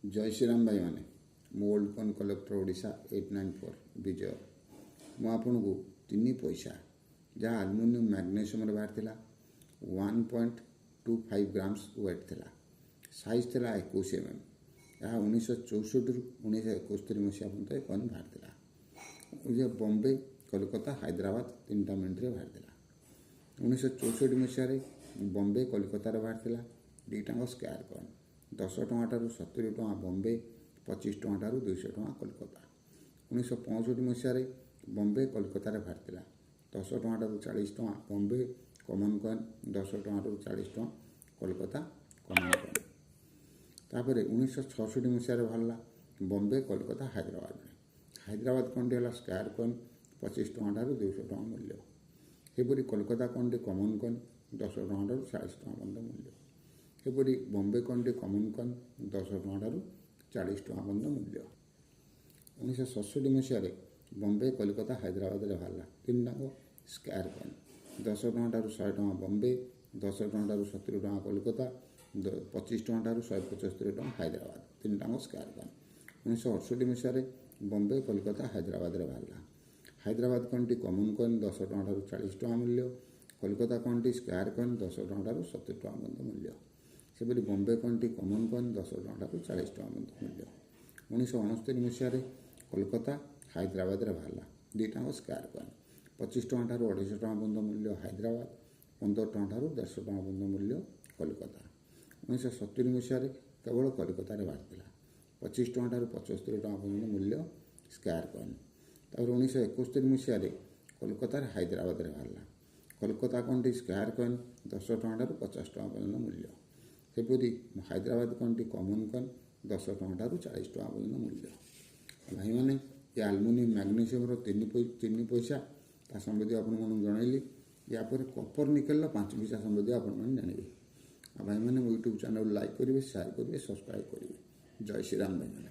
जय श्रीराम भाई मैंने ओल्ड कॉइन कलेक्टर ओडिशा 894 विजय मु आपन को 3 पैसा जहाँ आलुमिनियम मैग्नेशियम बाहर 1.25 ग्राम्स वेट थिला साइज थिला 21 mm यहाँ 1964 रु 1971 मसीहा पर्यंत कॉइन बाहर बॉम्बे कोलकाता हैदराबाद 3टा मिनट बाहर 1964 मसीह बॉम्बे कोलकातार बाहर दुईटा स्क्वायर कॉइन 10 टଙ୍କା ଠାରୁ 70 ଟଙ୍କା ବମ୍ବେ 25 ଟଙ୍କା ଠାରୁ 200 ଟଙ୍କା କୋଲକାତା 1965 ମସିହାରେ ବମ୍ବେ କୋଲକାତାରେ ବାହାରିଥିଲା 10 ଟଙ୍କା ଠାରୁ 40 ଟଙ୍କା ବମ୍ବେ କମନ୍ କଏନ୍ 10 ଟଙ୍କାରୁ 40 ଟଙ୍କା କୋଲକାତା କମନ୍ କଏନ୍ ତାପରେ 1966 ମସିହାରେ ବାହାରିଲା ବମ୍ବେ କୋଲକାତା ହାଇଦ୍ରାବାଦ କଏନ୍ଟି ହେଲା ସ୍କ୍ୱାୟାର କଏନ୍ 25 ଟଙ୍କା ଠାରୁ 200 ଟଙ୍କା ମୂଲ୍ୟ ସେପରି କୋଲକାତା କଏନ୍ଟି କମନ୍ କଏନ୍ 10 ଟଙ୍କା ଠାରୁ 40 ଟଙ୍କା ପର୍ଯ୍ୟନ୍ତ ମୂଲ୍ୟ ସେପରି ବମ୍ବେ କଏନ୍ଟି କମନ୍ କଏନ୍ 10 ଟଙ୍କା ଠାରୁ 40 ଟଙ୍କା ପର୍ଯ୍ୟନ୍ତ ମୂଲ୍ୟ 1967 ମସିହାରେ ବମ୍ବେ କୋଲକାତା ହାଇଦ୍ରାବାଦରେ ବାହାରିଲା ତିନିଟାଙ୍କ ସ୍କ୍ୱାୟାର କଏନ୍ 10 ଟଙ୍କା ଠାରୁ 100 ଟଙ୍କା ବମ୍ବେ 10 ଟଙ୍କା ଠାରୁ 70 ଟଙ୍କା କୋଲକାତା 25 ଟଙ୍କା ଠାରୁ 175 ଟଙ୍କା ହାଇଦ୍ରାବାଦ ତିନିଟାଙ୍କ ସ୍କ୍ୱାୟାର କଏନ୍ 1968 ମସିହାରେ ବମ୍ବେ କୋଲକାତା ହାଇଦ୍ରାବାଦରେ ବାହାରିଲା ହାଇଦ୍ରାବାଦ କଏନ୍ଟି କମନ୍ କଏନ୍ 10 ଟଙ୍କା ଠାରୁ 40 ଟଙ୍କା ମୂଲ୍ୟ କୋଲକାତା କଏନ୍ଟି ସ୍କ୍ୱାୟାର କଏନ୍ 10 ଟଙ୍କା ଠାରୁ 70 ଟଙ୍କା ପର୍ଯ୍ୟନ୍ତ ମୂଲ୍ୟ ସେପରି ବମ୍ବେ କଏନ୍ଟି କମନ୍ କଏନ୍ 10 ଟଙ୍କା ଠାରୁ 40 ଟଙ୍କା ପର୍ଯ୍ୟନ୍ତ ମୂଲ୍ୟ 1969 ମସିହାରେ କୋଲକାତା ହାଇଦ୍ରାବାଦରେ ବାହାରିଲା ଦୁଇଟାଙ୍କ ସ୍କ୍ୱାୟାର କଏନ୍ 25 ଟଙ୍କା ଠାରୁ 250 ଟଙ୍କା ପର୍ଯ୍ୟନ୍ତ ମୂଲ୍ୟ ହାଇଦ୍ରାବାଦ 15 ଟଙ୍କା ଠାରୁ 150 ଟଙ୍କା ପର୍ଯ୍ୟନ୍ତ ମୂଲ୍ୟ କୋଲକାତା 1970 ମସିହାରେ କେବଳ କୋଲକାତାରେ ବାହାରିଥିଲା 25 ଟଙ୍କା ଠାରୁ 75 ଟଙ୍କା ପର୍ଯ୍ୟନ୍ତ ମୂଲ୍ୟ ସ୍କ୍ୱାୟାର କଏନ୍ ତାପରେ 1971 ମସିହାରେ କୋଲକାତାରେ ହାଇଦ୍ରାବାଦରେ ବାହାରିଲା କୋଲକାତା କଏନ୍ଟି ସ୍କ୍ୱାୟାର କଏନ୍ 10 ଟଙ୍କା ଠାରୁ 50 ଟଙ୍କା ପର୍ଯ୍ୟନ୍ତ ମୂଲ୍ୟ ସେପରି ହାଇଦ୍ରାବାଦ କଏନ୍ଟି କମନ୍ କଏନ୍ 10 ଟଙ୍କା ଠାରୁ 40 ଟଙ୍କା ପର୍ଯ୍ୟନ୍ତ ମୂଲ୍ୟ ଭାଇମାନେ ଏ ଆଲୁମିନିୟମ ମ୍ୟାଗ୍ନେସିୟମର 3 ପଇସା ତା ସମ୍ବନ୍ଧୀୟ ଆପଣମାନଙ୍କୁ ଜଣାଇଲି ଏହାପରେ କପର ନିକେଲର 5 ପଇସା ସମ୍ବନ୍ଧୀୟ ଆପଣମାନେ ଜାଣିବେ ଆଉ ଭାଇମାନେ ମୋ ୟୁଟ୍ୟୁବ୍ ଚ୍ୟାନେଲ୍ ଲାଇକ୍ କରିବେ ସେୟାର କରିବେ ସବସ୍କ୍ରାଇବ୍ କରିବେ ଜୟ ଶ୍ରୀରାମ ଭାଇମାନେ।